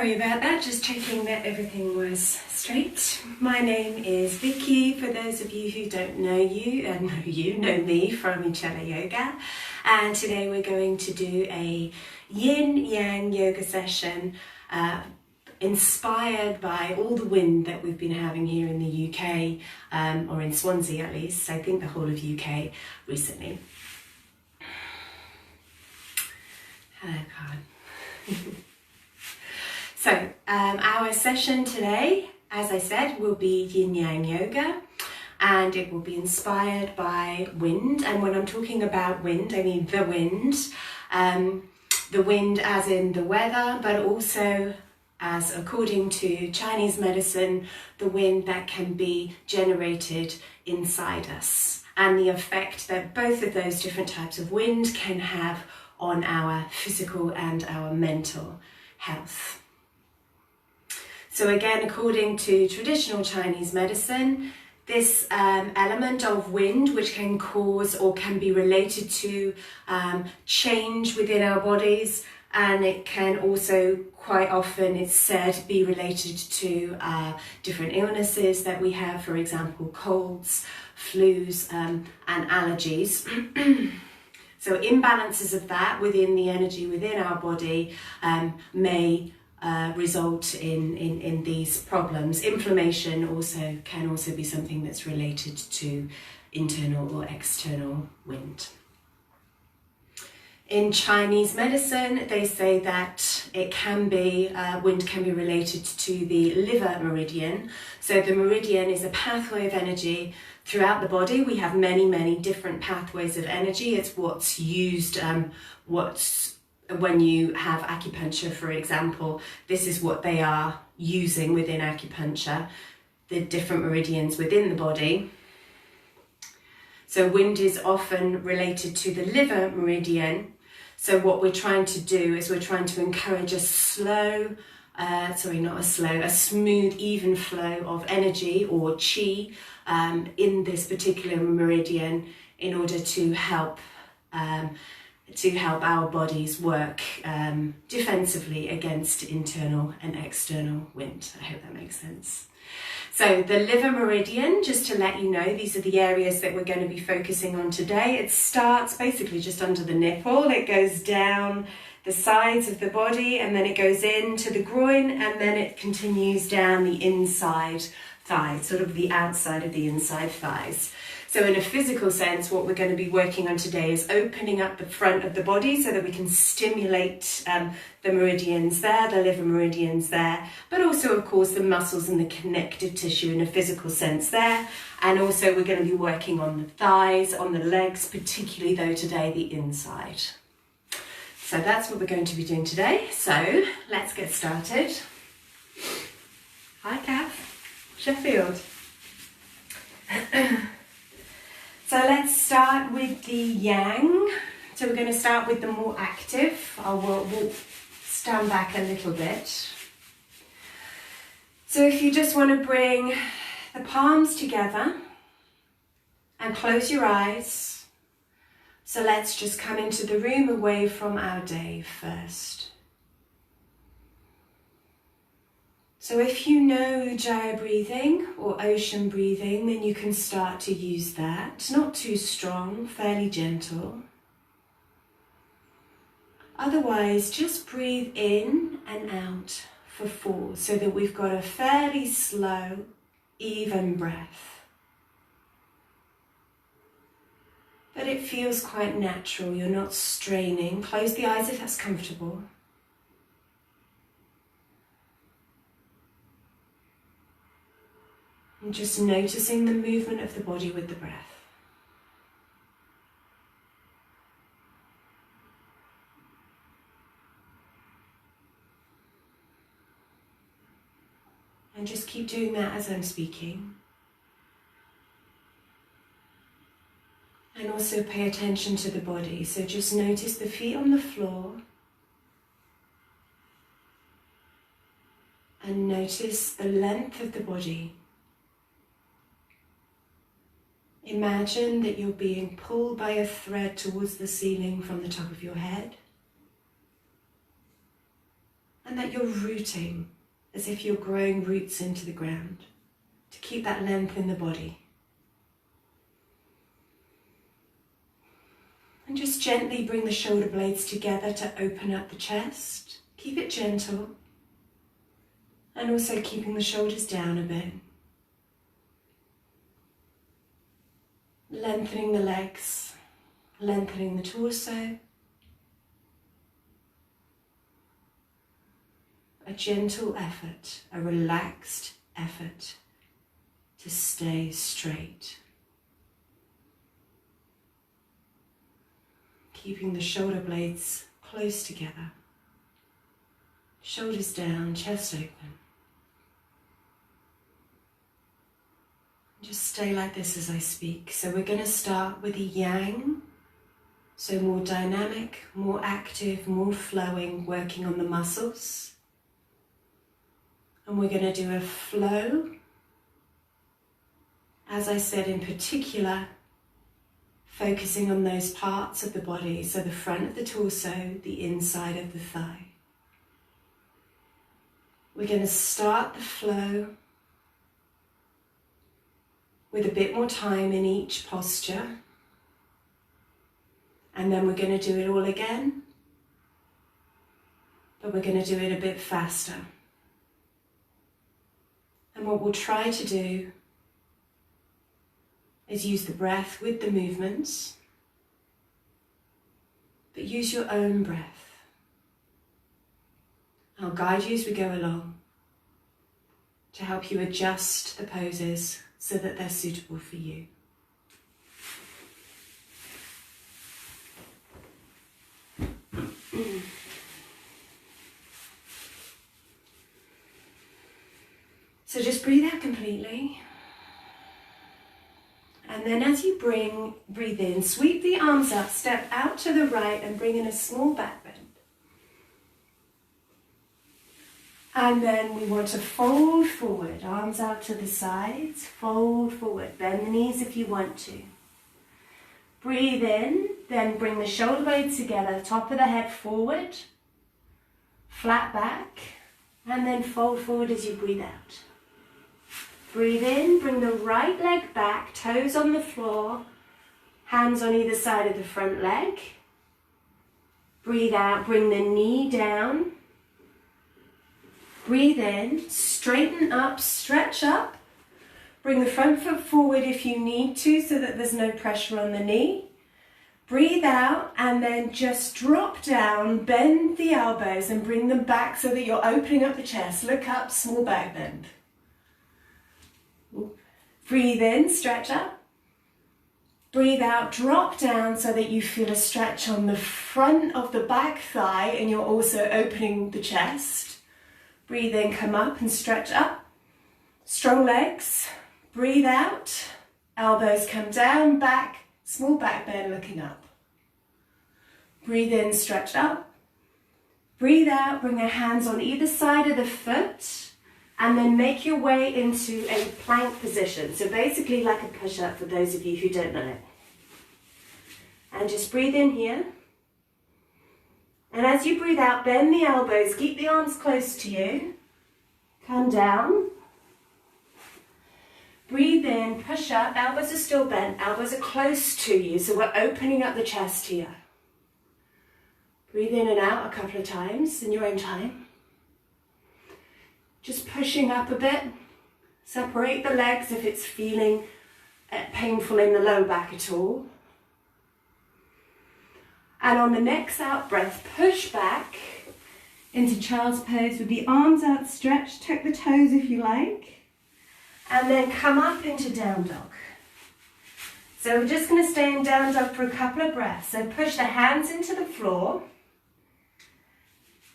Sorry about that, just checking that everything was straight. My name is Vicky, for those of you who don't know know me from Yin Yang Yoga. And today we're going to do a Yin Yang Yoga session inspired by all the wind that we've been having here in the UK, or in Swansea at least, I think the whole of UK recently. Hello, Karen. So, our session today, as I said, will be Yin Yang Yoga, and it will be inspired by wind. And when I'm talking about wind, I mean the wind as in the weather, but also as, according to Chinese medicine, the wind that can be generated inside us, and the effect that both of those different types of wind can have on our physical and our mental health. So again, according to traditional Chinese medicine, this element of wind, which can cause or can be related to change within our bodies, and it can also quite often, it's said, be related to different illnesses that we have, for example, colds, flus, and allergies. So imbalances of that within the energy within our body may result in these problems. Inflammation can also be something that's related to internal or external wind. In Chinese medicine, they say that it can be, wind can be related to the liver meridian. So the meridian is a pathway of energy throughout the body. We have many, many different pathways of energy. It's what's used, when you have acupuncture, for example, this is what they are using within acupuncture, the different meridians within the body. So wind is often related to the liver meridian. So what we're trying to do is we're trying to encourage a smooth, even flow of energy or qi in this particular meridian in order to help our bodies work defensively against internal and external wind. I hope that makes sense. So the liver meridian, just to let you know, these are the areas that we're going to be focusing on today. It starts basically just under the nipple. It goes down the sides of the body, and then it goes into the groin, and then it continues down the inside thighs, sort of the outside of the inside thighs. So in a physical sense, what we're going to be working on today is opening up the front of the body so that we can stimulate the meridians there, the liver meridians there, but also, of course, the muscles and the connective tissue in a physical sense there. And also we're going to be working on the thighs, on the legs, particularly though today, the inside. So that's what we're going to be doing today. So let's get started. Hi, Kath. Sheffield. So let's start with the yang. So we're going to start with the more active. We'll stand back a little bit. So if you just want to bring the palms together and close your eyes. So let's just come into the room away from our day first. So if you know Ujjayi breathing or ocean breathing, then you can start to use that. It's not too strong, fairly gentle. Otherwise, just breathe in and out for 4, so that we've got a fairly slow, even breath. But it feels quite natural, you're not straining. Close the eyes if that's comfortable. And just noticing the movement of the body with the breath. And just keep doing that as I'm speaking. And also pay attention to the body. So just notice the feet on the floor. And notice the length of the body. Imagine that you're being pulled by a thread towards the ceiling from the top of your head. and that you're rooting as if you're growing roots into the ground to keep that length in the body. And just gently bring the shoulder blades together to open up the chest. Keep it gentle. And also keeping the shoulders down a bit. Lengthening the legs, lengthening the torso. A gentle effort, a relaxed effort to stay straight. Keeping the shoulder blades close together. Shoulders down, chest open. Just stay like this as I speak. So we're going to start with the yang. So more dynamic, more active, more flowing, working on the muscles. And we're going to do a flow. As I said, in particular, focusing on those parts of the body, so the front of the torso, the inside of the thigh. We're going to start the flow with a bit more time in each posture. And then we're going to do it all again, but we're going to do it a bit faster. And what we'll try to do is use the breath with the movements, but use your own breath. I'll guide you as we go along to help you adjust the poses so that they're suitable for you. So just breathe out completely. And then as you breathe in, sweep the arms up, step out to the right and bring in a small back bend. And then we want to fold forward, arms out to the sides, fold forward, bend the knees if you want to. Breathe in, then bring the shoulder blades together, top of the head forward, flat back, and then fold forward as you breathe out. Breathe in, bring the right leg back, toes on the floor, hands on either side of the front leg. Breathe out, bring the knee down. Breathe in, straighten up, stretch up. Bring the front foot forward if you need to so that there's no pressure on the knee. Breathe out and then just drop down, bend the elbows and bring them back so that you're opening up the chest. Look up, small back bend. Breathe in, stretch up. Breathe out, drop down so that you feel a stretch on the front of the back thigh and you're also opening the chest. Breathe in, come up and stretch up. Strong legs. Breathe out, elbows come down, back, small back bend looking up. Breathe in, stretch up. Breathe out, bring your hands on either side of the foot. And then make your way into a plank position. So basically like a push-up for those of you who don't know it. And just breathe in here. And as you breathe out, bend the elbows, keep the arms close to you. Come down. Breathe in, push up, elbows are still bent, elbows are close to you. So we're opening up the chest here. Breathe in and out a couple of times in your own time. Just pushing up a bit. Separate the legs if it's feeling painful in the low back at all. And on the next out breath, push back into child's pose with the arms outstretched. Tuck the toes if you like. And then come up into down dog. So we're just going to stay in down dog for a couple of breaths. So push the hands into the floor.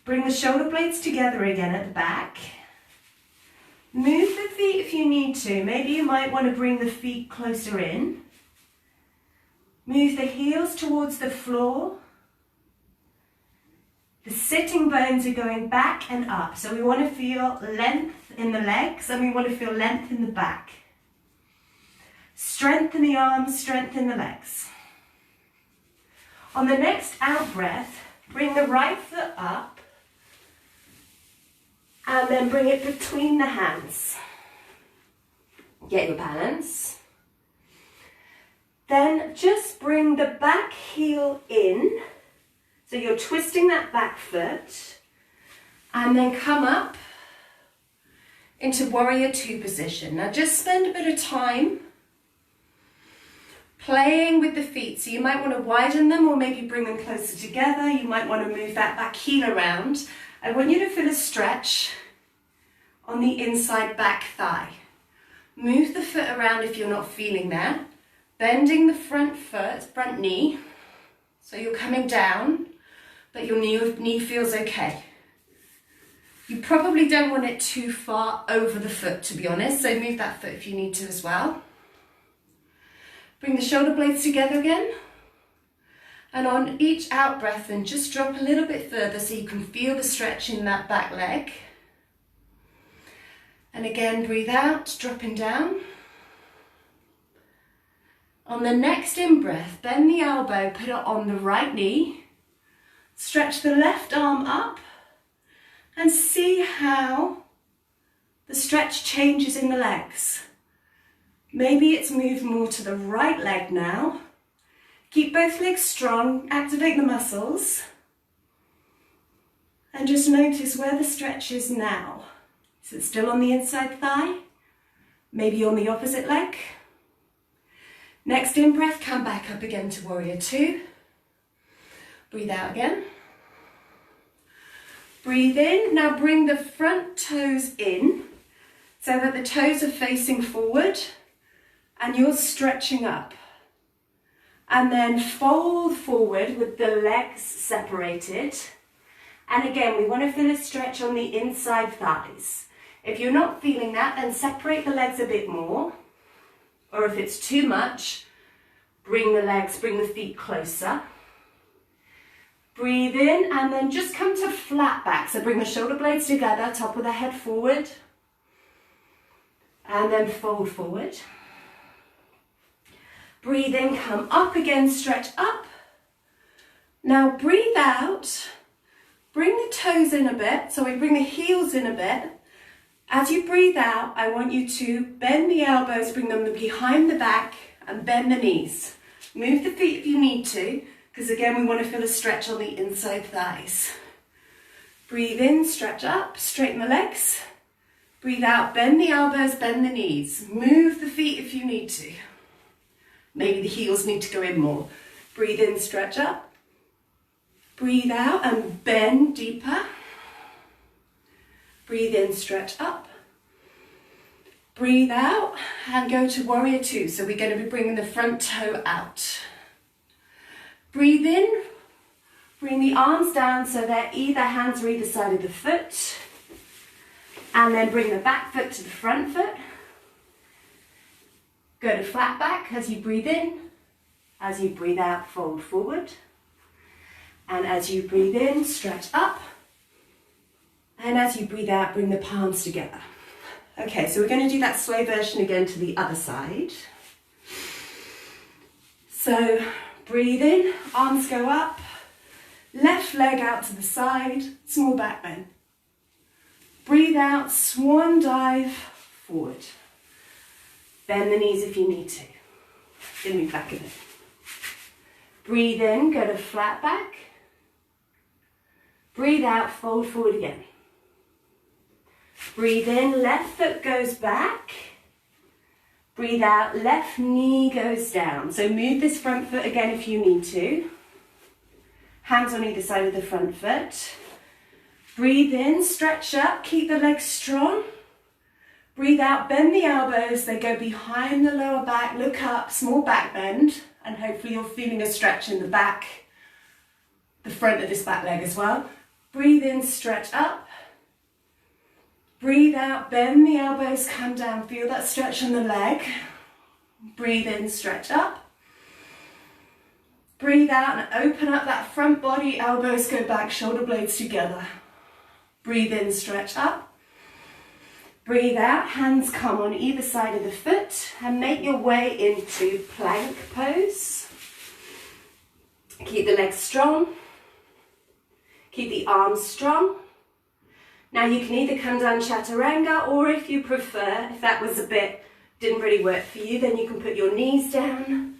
Bring the shoulder blades together again at the back. Move the feet if you need to. Maybe you might want to bring the feet closer in. Move the heels towards the floor. The sitting bones are going back and up. So we want to feel length in the legs and we want to feel length in the back. Strengthen the arms, strengthen the legs. On the next out breath, bring the right foot up. And then bring it between the hands. Get your balance. Then just bring the back heel in. So you're twisting that back foot. And then come up into warrior two position. Now just spend a bit of time playing with the feet. So you might want to widen them or maybe bring them closer together. You might want to move that back heel around. I want you to feel a stretch on the inside back thigh. Move the foot around if you're not feeling that. Bending the front foot, front knee. So you're coming down, but your knee feels okay. You probably don't want it too far over the foot, to be honest. So move that foot if you need to as well. Bring the shoulder blades together again. And on each out breath, then just drop a little bit further so you can feel the stretch in that back leg. And again, breathe out, dropping down. On the next in-breath, bend the elbow, put it on the right knee. Stretch the left arm up and see how the stretch changes in the legs. Maybe it's moved more to the right leg now. Keep both legs strong, activate the muscles. And just notice where the stretch is now. Is it still on the inside thigh? Maybe on the opposite leg? Next in-breath, come back up again to warrior two. Breathe out again. Breathe in. Now bring the front toes in so that the toes are facing forward and you're stretching up. And then fold forward with the legs separated. And again, we want to feel a stretch on the inside thighs. If you're not feeling that, then separate the legs a bit more. Or if it's too much, bring the feet closer. Breathe in and then just come to flat back. So bring the shoulder blades together, top of the head forward. And then fold forward. Breathe in, come up again, stretch up. Now breathe out. Bring the toes in a bit. So we bring the heels in a bit. As you breathe out, I want you to bend the elbows, bring them behind the back and bend the knees. Move the feet if you need to, because again, we want to feel a stretch on the inside thighs. Breathe in, stretch up, straighten the legs. Breathe out, bend the elbows, bend the knees. Move the feet if you need to. Maybe the heels need to go in more. Breathe in, stretch up. Breathe out and bend deeper. Breathe in, stretch up. Breathe out and go to warrior two. So we're going to be bringing the front toe out. Breathe in, bring the arms down so that hands are either side of the foot. And then bring the back foot to the front foot. Go to flat back as you breathe in. As you breathe out, fold forward. And as you breathe in, stretch up. And as you breathe out, bring the palms together. Okay, so we're going to do that slow version again to the other side. So breathe in, arms go up, left leg out to the side, small back bend. Breathe out, swan dive forward. Bend the knees if you need to. Then move back a bit. Breathe in, go to flat back. Breathe out, fold forward again. Breathe in, left foot goes back. Breathe out, left knee goes down. So move this front foot again if you need to. Hands on either side of the front foot. Breathe in, stretch up, keep the legs strong. Breathe out, bend the elbows, they go behind the lower back, look up, small back bend, and hopefully you're feeling a stretch in the back, the front of this back leg as well. Breathe in, stretch up. Breathe out, bend the elbows, come down, feel that stretch in the leg. Breathe in, stretch up. Breathe out and open up that front body, elbows go back, shoulder blades together. Breathe in, stretch up. Breathe out, hands come on either side of the foot and make your way into plank pose. Keep the legs strong. Keep the arms strong. Now you can either come down chaturanga, or if you prefer, if that was didn't really work for you, then you can put your knees down,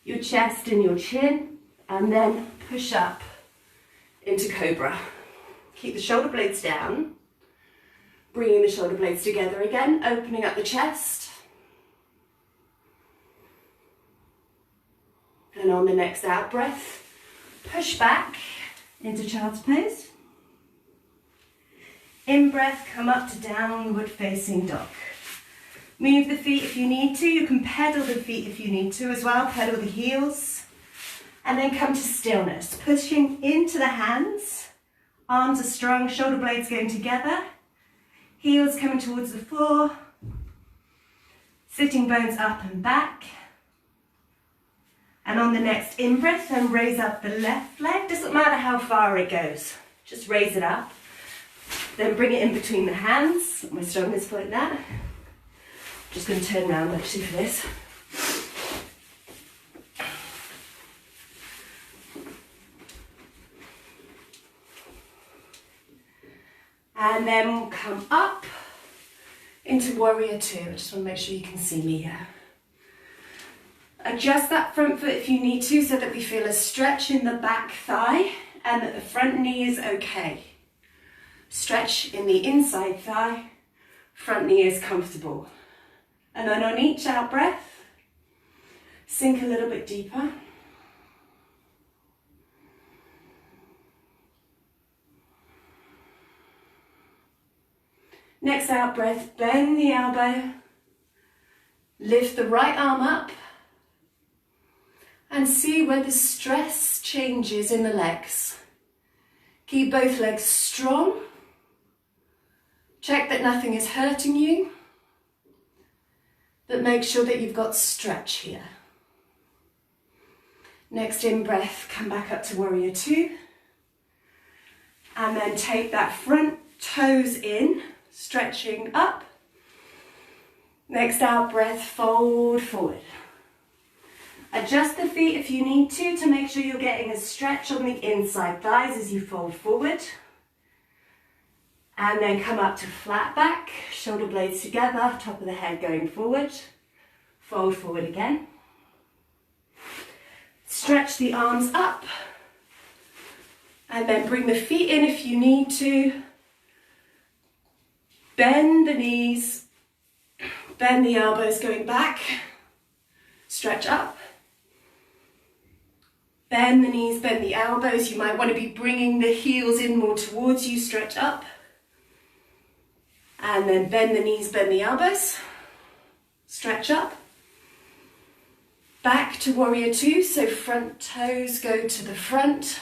your chest and your chin, and then push up into cobra. Keep the shoulder blades down, bringing the shoulder blades together again, opening up the chest. And on the next out breath, push back into child's pose. In breath, come up to downward facing dog. Move the feet if you need to. You can pedal the feet if you need to as well. Pedal the heels. And then come to stillness. Pushing into the hands. Arms are strong, shoulder blades going together. Heels coming towards the floor. Sitting bones up and back. And on the next in-breath, then raise up the left leg. Doesn't matter how far it goes. Just raise it up. Then bring it in between the hands. My strongest like that. Just going to turn around actually for this. And then come up into warrior two. I just want to make sure you can see me here. Adjust that front foot if you need to, so that we feel a stretch in the back thigh and that the front knee is okay. Stretch in the inside thigh, front knee is comfortable. And then on each out breath, sink a little bit deeper. Next out breath, bend the elbow, lift the right arm up, and see where the stress changes in the legs. Keep both legs strong. Check that nothing is hurting you, but make sure that you've got stretch here. Next in breath, come back up to warrior two, and then take that front toes in, stretching up. Next out breath, fold forward. Adjust the feet if you need to make sure you're getting a stretch on the inside thighs as you fold forward. And then come up to flat back, shoulder blades together, top of the head going forward. Fold forward again. Stretch the arms up. And then bring the feet in if you need to. Bend the knees. Bend the elbows going back. Stretch up. Bend the knees, bend the elbows. You might want to be bringing the heels in more towards you. Stretch up. And then bend the knees, bend the elbows. Stretch up. Back to warrior two, so front toes go to the front.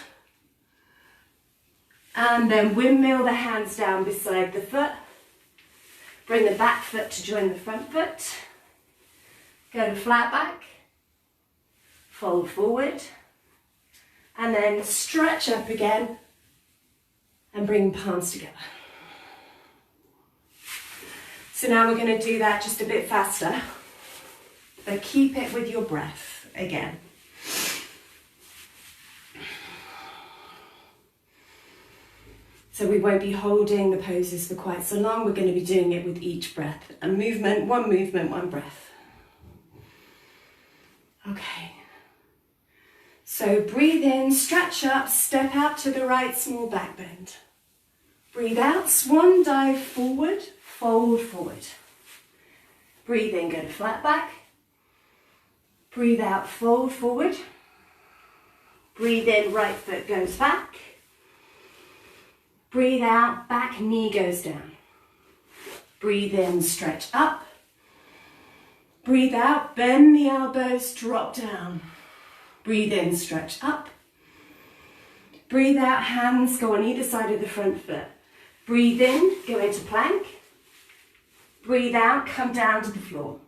And then windmill the hands down beside the foot. Bring the back foot to join the front foot. Go to flat back. Fold forward. And then stretch up again and bring palms together. So now we're going to do that just a bit faster, but keep it with your breath again. So we won't be holding the poses for quite so long. We're going to be doing it with each breath. A movement, one breath. Okay. So breathe in, stretch up, step out to the right, small back bend. Breathe out, swan dive forward, fold forward. Breathe in, go to flat back. Breathe out, fold forward. Breathe in, right foot goes back. Breathe out, back knee goes down. Breathe in, stretch up. Breathe out, bend the elbows, drop down. Breathe in, stretch up. Breathe out, hands go on either side of the front foot. Breathe in, go into plank. Breathe out, come down to the floor.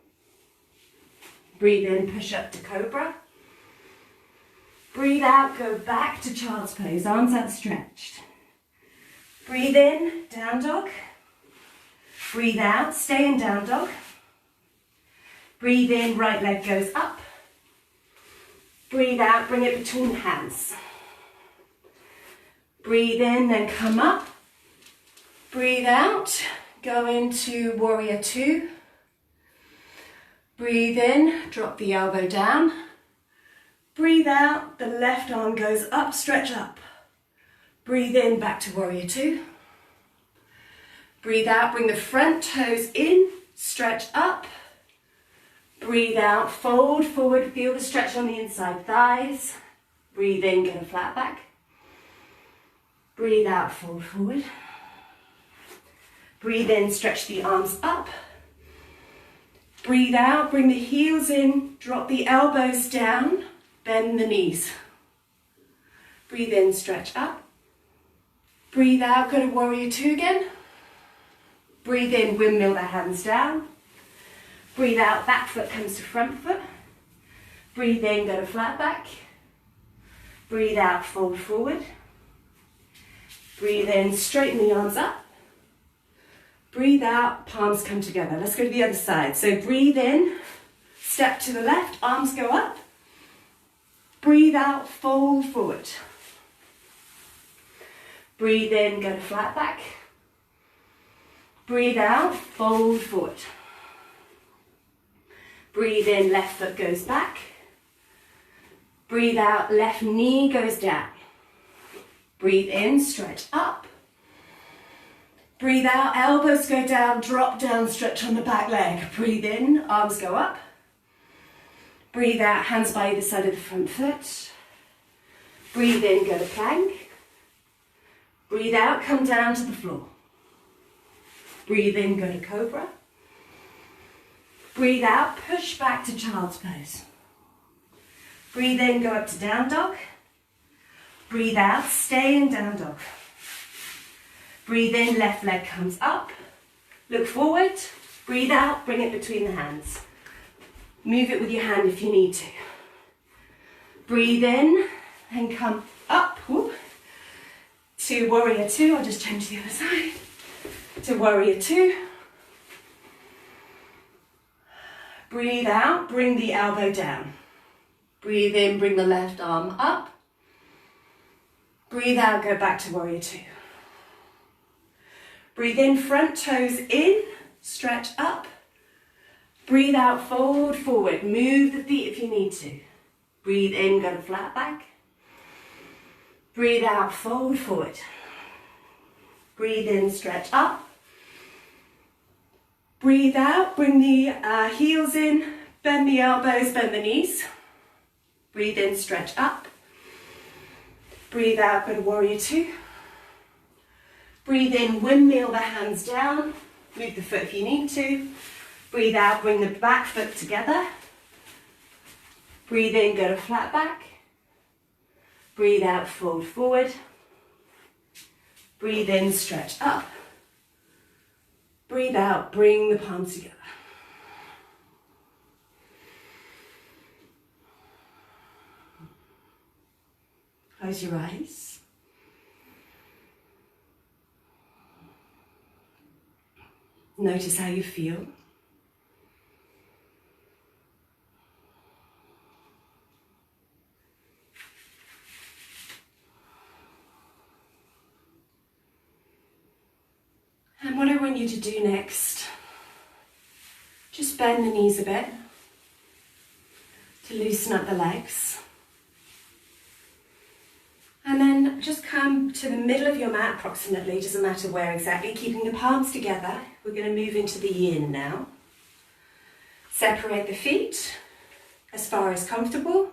Breathe in, push up to cobra. Breathe out, go back to child's pose, arms outstretched. Breathe in, down dog. Breathe out, stay in down dog. Breathe in, right leg goes up. Breathe out, bring it between the hands. Breathe in, then come up. Breathe out, go into warrior two. Breathe in, drop the elbow down. Breathe out, the left arm goes up, stretch up. Breathe in, back to warrior two. Breathe out, bring the front toes in, stretch up. Breathe out, fold forward, feel the stretch on the inside thighs. Breathe in, get a flat back. Breathe out, fold forward. Breathe in, stretch the arms up. Breathe out, bring the heels in, drop the elbows down, bend the knees. Breathe in, stretch up. Breathe out, go to warrior two again. Breathe in, windmill the hands down. Breathe out, back foot comes to front foot. Breathe in, go to flat back. Breathe out, fold forward. Breathe in, straighten the arms up. Breathe out, palms come together. Let's go to the other side. So breathe in, step to the left, arms go up. Breathe out, fold forward. Breathe in, go to flat back. Breathe out, fold forward. Breathe in, left foot goes back. Breathe out, left knee goes down. Breathe in, stretch up. Breathe out, elbows go down, drop down, stretch on the back leg. Breathe in, arms go up. Breathe out, hands by either side of the front foot. Breathe in, go to plank. Breathe out, come down to the floor. Breathe in, go to cobra. Breathe out, push back to child's pose. Breathe in, go up to down dog. Breathe out, stay in down dog. Breathe in, left leg comes up. Look forward. Breathe out, bring it between the hands. Move it with your hand if you need to. Breathe in and come up. Whoop, to warrior two. I'll just change the other side. To warrior two. Breathe out, bring the elbow down. Breathe in, bring the left arm up. Breathe out, go back to warrior two. Breathe in, front toes in, stretch up. Breathe out, fold forward. Move the feet if you need to. Breathe in, go to flat back. Breathe out, fold forward. Breathe in, stretch up. Breathe out, bring the heels in, bend the elbows, bend the knees. Breathe in, stretch up. Breathe out, go to warrior two. Breathe in, windmill the hands down. Move the foot if you need to. Breathe out, bring the back foot together. Breathe in, go to flat back. Breathe out, fold forward. Breathe in, stretch up. Breathe out, bring the palms together. Close your eyes. Notice how you feel. And what I want you to do next, just bend the knees a bit to loosen up the legs. And then just come to the middle of your mat approximately, doesn't matter where exactly, keeping the palms together. We're going to move into the yin now. Separate the feet as far as comfortable, a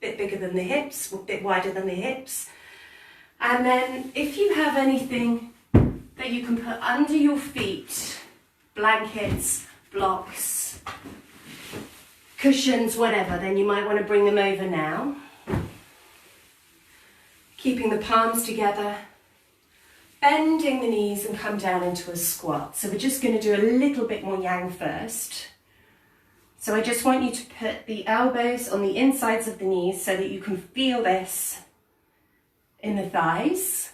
bit bigger than the hips, a bit wider than the hips. And then if you have anything that you can put under your feet, blankets, blocks, cushions, whatever, then you might want to bring them over now. Keeping the palms together, bending the knees and come down into a squat. So we're just going to do a little bit more yang first. So I just want you to put the elbows on the insides of the knees so that you can feel this in the thighs.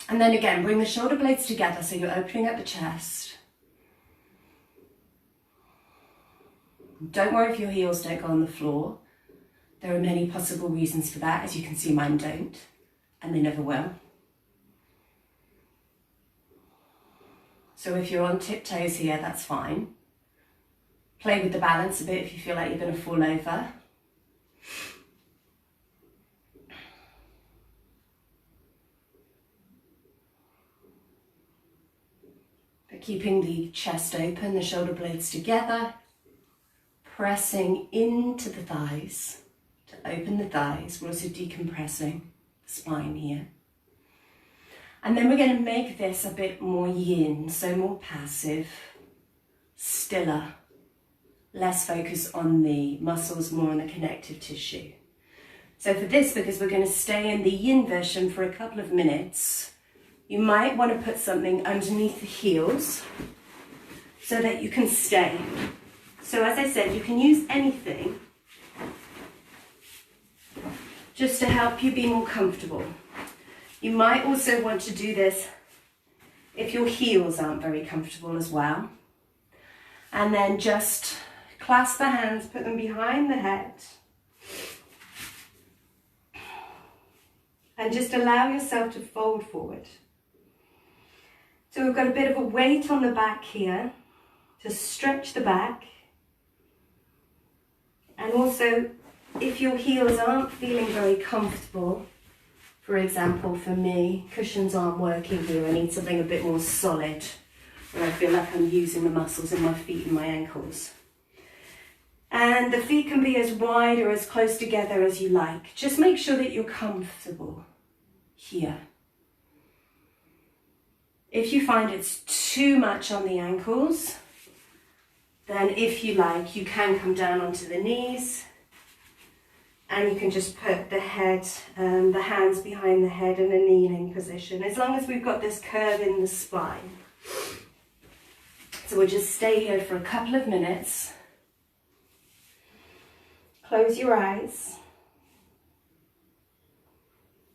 And then again, bring the shoulder blades together so you're opening up the chest. Don't worry if your heels don't go on the floor. There are many possible reasons for that. As you can see, mine don't, and they never will. So if you're on tiptoes here, that's fine. Play with the balance a bit if you feel like you're going to fall over. But keeping the chest open, the shoulder blades together, pressing into the thighs to open the thighs. We're also decompressing the spine here. And then we're going to make this a bit more yin, so more passive, stiller, less focus on the muscles, more on the connective tissue. So for this, because we're going to stay in the yin version for a couple of minutes, you might want to put something underneath the heels so that you can stay. So as I said, you can use anything just to help you be more comfortable. You might also want to do this if your heels aren't very comfortable as well. And then just clasp the hands, put them behind the head. And just allow yourself to fold forward. So we've got a bit of a weight on the back here to stretch the back. And also, if your heels aren't feeling very comfortable, for example, for me, cushions aren't working here. I need something a bit more solid where I feel like I'm using the muscles in my feet and my ankles. And the feet can be as wide or as close together as you like. Just make sure that you're comfortable here. If you find it's too much on the ankles, then if you like, you can come down onto the knees. And you can just put the head, the hands behind the head in a kneeling position, as long as we've got this curve in the spine. So we'll just stay here for a couple of minutes. Close your eyes.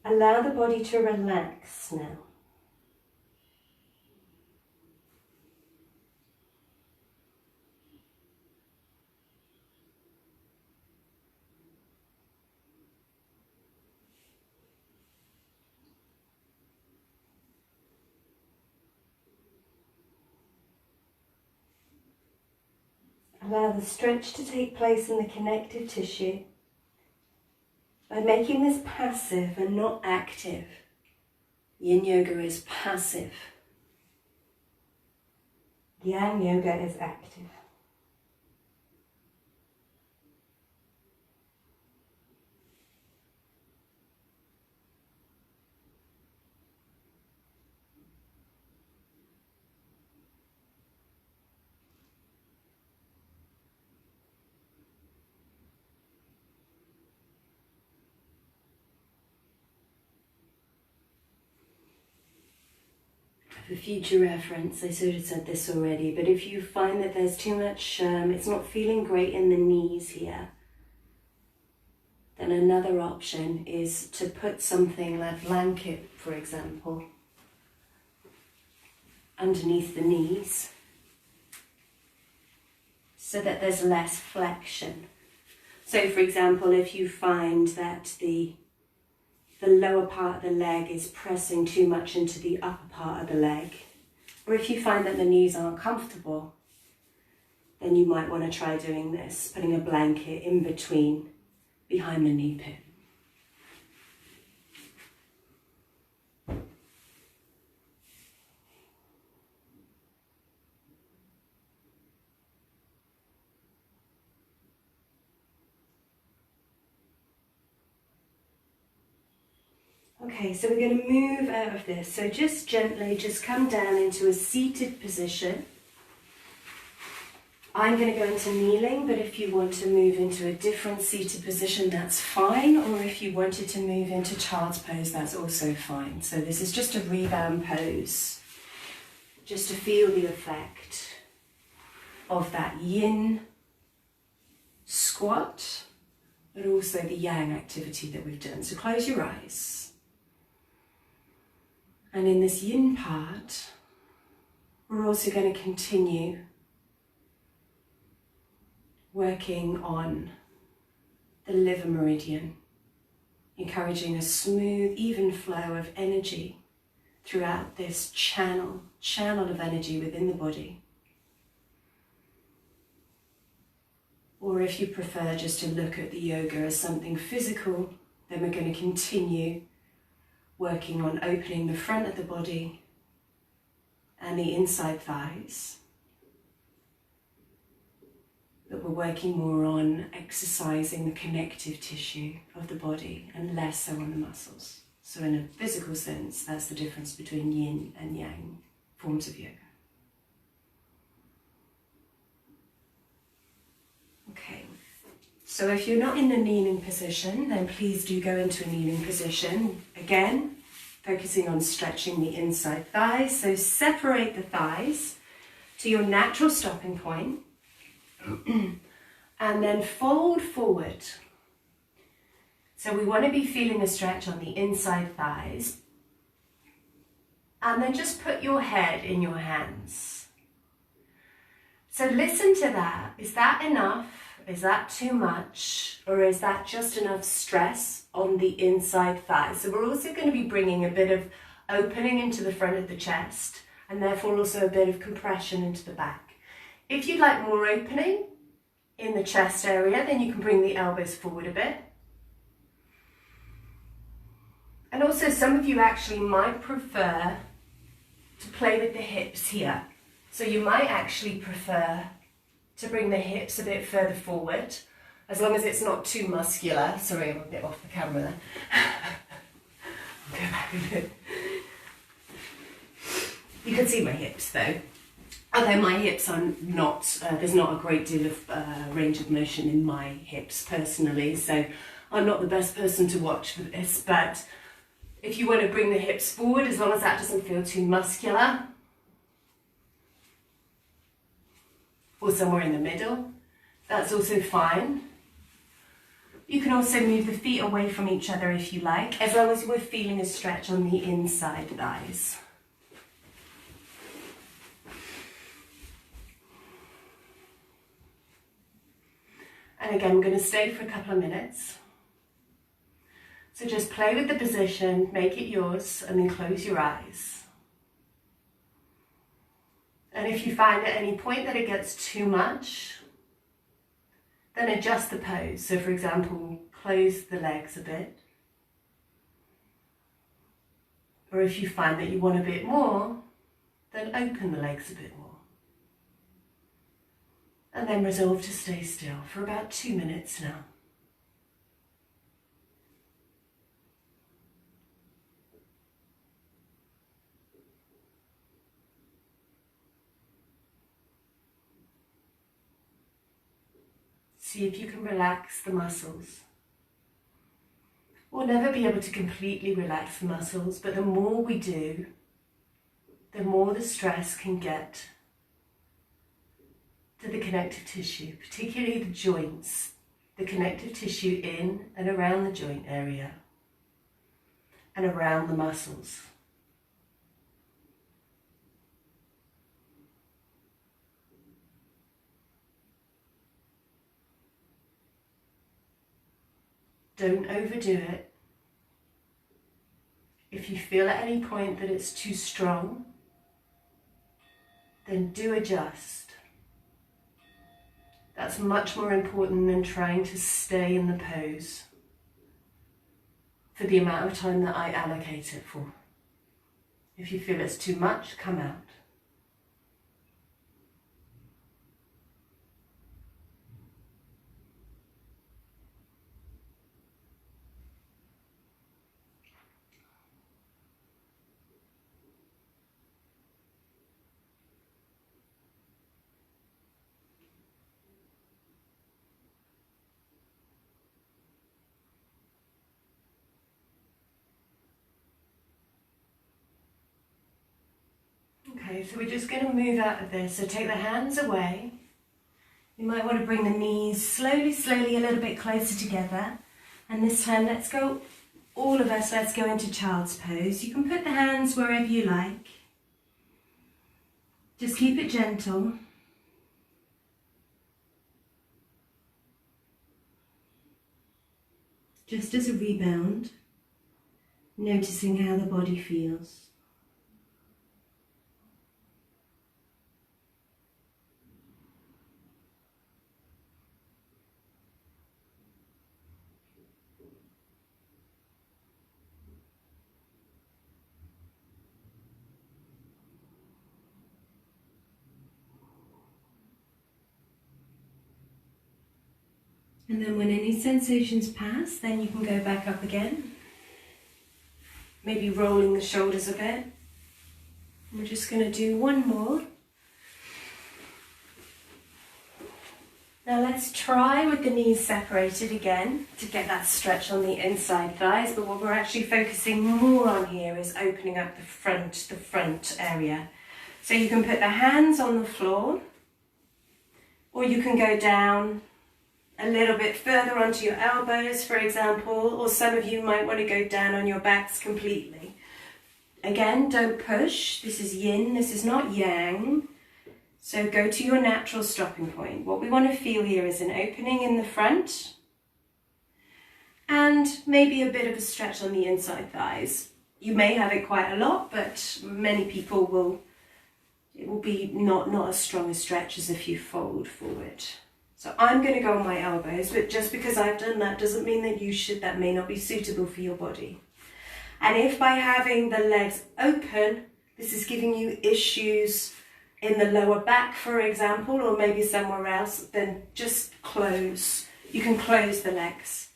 Allow the body to relax now. Allow the stretch to take place in the connective tissue by making this passive and not active. Yin Yoga is passive. Yang Yoga is active. For future reference, I sort of said this already, but if you find that there's too much, it's not feeling great in the knees here, then another option is to put something like a blanket, for example, underneath the knees so that there's less flexion. So for example, if you find that the lower part of the leg is pressing too much into the upper part of the leg, or if you find that the knees aren't comfortable, then you might want to try doing this, putting a blanket in between, behind the knee pit. Okay, so we're going to move out of this. So just gently, just come down into a seated position. I'm going to go into kneeling, but if you want to move into a different seated position, that's fine. Or if you wanted to move into child's pose, that's also fine. So this is just a rebound pose, just to feel the effect of that yin squat, but also the yang activity that we've done. So close your eyes. And in this yin part, we're also going to continue working on the liver meridian, encouraging a smooth, even flow of energy throughout this channel of energy within the body. Or if you prefer just to look at the yoga as something physical, then we're going to continue working on opening the front of the body and the inside thighs. But we're working more on exercising the connective tissue of the body and less so on the muscles. So in a physical sense, that's the difference between yin and yang forms of yoga. Okay, so if you're not in the kneeling position, then please do go into a kneeling position. Again, focusing on stretching the inside thighs. So separate the thighs to your natural stopping point and then fold forward. So we want to be feeling a stretch on the inside thighs. And then just put your head in your hands. So listen to that. Is that enough? Is that too much? Or is that just enough stress on the inside thighs? So we're also going to be bringing a bit of opening into the front of the chest and therefore also a bit of compression into the back. If you'd like more opening in the chest area, then you can bring the elbows forward a bit. And also some of you actually might prefer to play with the hips here. So you might actually prefer to bring the hips a bit further forward, as long as it's not too muscular. Sorry, I'm a bit off the camera there. Go back a bit. You can see my hips though. Although my hips are not, there's not a great deal of range of motion in my hips personally, so I'm not the best person to watch for this, but if you want to bring the hips forward, as long as that doesn't feel too muscular, or somewhere in the middle, that's also fine. You can also move the feet away from each other if you like, as long as we're feeling a stretch on the inside thighs. And again, we're going to stay for a couple of minutes. So just play with the position, make it yours, and then close your eyes. And if you find at any point that it gets too much, then adjust the pose. So for example, close the legs a bit. Or if you find that you want a bit more, then open the legs a bit more. And then resolve to stay still for about 2 minutes now. See if you can relax the muscles. We'll never be able to completely relax the muscles, but the more we do, the more the stress can get to the connective tissue, particularly the joints, the connective tissue in and around the joint area and around the muscles. Don't overdo it. If you feel at any point that it's too strong, then do adjust. That's much more important than trying to stay in the pose for the amount of time that I allocate it for. If you feel it's too much, come out. Okay, so we're just going to move out of this. So take the hands away. You might want to bring the knees slowly a little bit closer together. And this time, let's go into child's pose. You can put the hands wherever you like. Just keep it gentle. Just as a rebound, noticing how the body feels. And then when any sensations pass, then you can go back up again. Maybe rolling the shoulders a bit. We're just going to do one more. Now let's try with the knees separated again to get that stretch on the inside thighs, but what we're actually focusing more on here is opening up the front area. So you can put the hands on the floor, or you can go down a little bit further onto your elbows, for example, or some of you might want to go down on your backs completely. Again, don't push. This is yin, this is not yang. So go to your natural stopping point. What we want to feel here is an opening in the front and maybe a bit of a stretch on the inside thighs. You may have it quite a lot, but many people it will be not as strong a stretch as if you fold forward. So I'm going to go on my elbows, but just because I've done that doesn't mean that you should. That may not be suitable for your body. And if by having the legs open, this is giving you issues in the lower back, for example, or maybe somewhere else, then just close. You can close the legs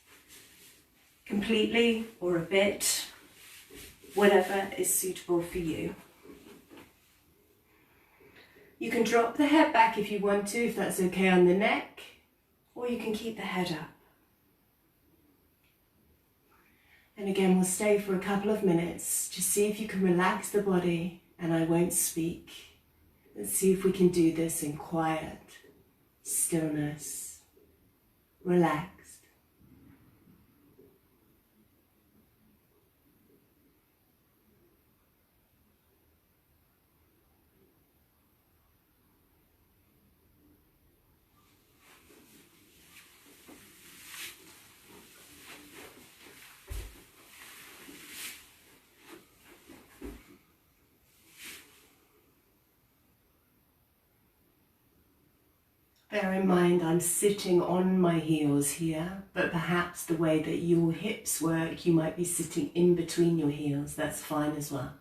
completely or a bit, whatever is suitable for you. You can drop the head back if you want to, if that's okay on the neck, or you can keep the head up. And again, we'll stay for a couple of minutes. Just see if you can relax the body, and I won't speak. Let's see if we can do this in quiet, stillness, relaxed. Bear in mind I'm sitting on my heels here, but perhaps the way that your hips work, you might be sitting in between your heels. That's fine as well.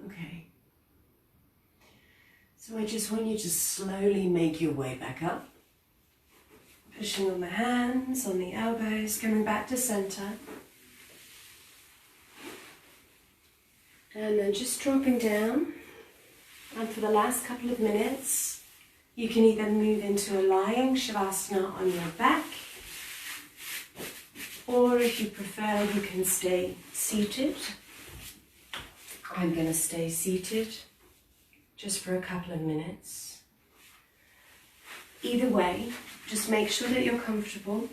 Okay. So I just want you to slowly make your way back up. Pushing on the hands, on the elbows, coming back to center. And then just dropping down. And for the last couple of minutes, you can either move into a lying shavasana on your back, or if you prefer, you can stay seated. I'm going to stay seated just for a couple of minutes. Either way, just make sure that you're comfortable.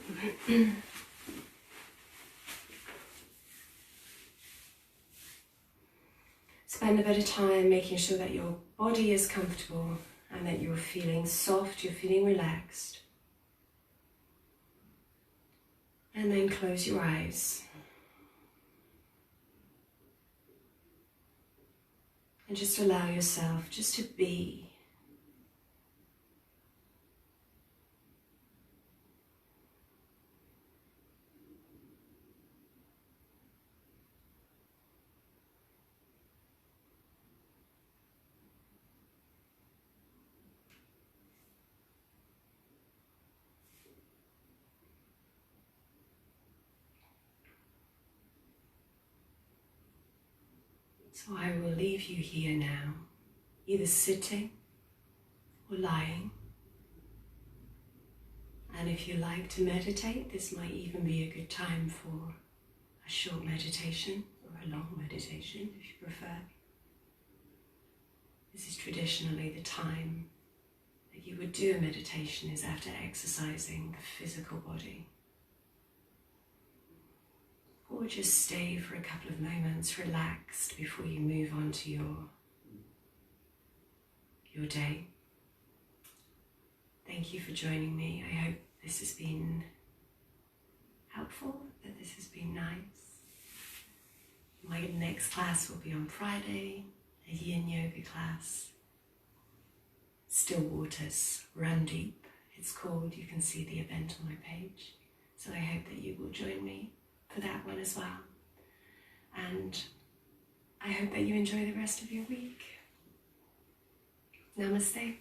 Spend a bit of time making sure that your body is comfortable and that you're feeling soft, you're feeling relaxed. And then close your eyes. And just allow yourself just to be. So I will leave you here now, either sitting or lying. And if you like to meditate, this might even be a good time for a short meditation or a long meditation if you prefer. This is traditionally the time that you would do a meditation is after exercising the physical body. Or just stay for a couple of moments relaxed before you move on to your day. Thank you for joining me. I hope this has been helpful, that this has been nice. My next class will be on Friday, a Yin Yoga class. Still waters, run deep, it's called. You can see the event on my page. So I hope that you will join me for that one as well. And I hope that you enjoy the rest of your week. Namaste.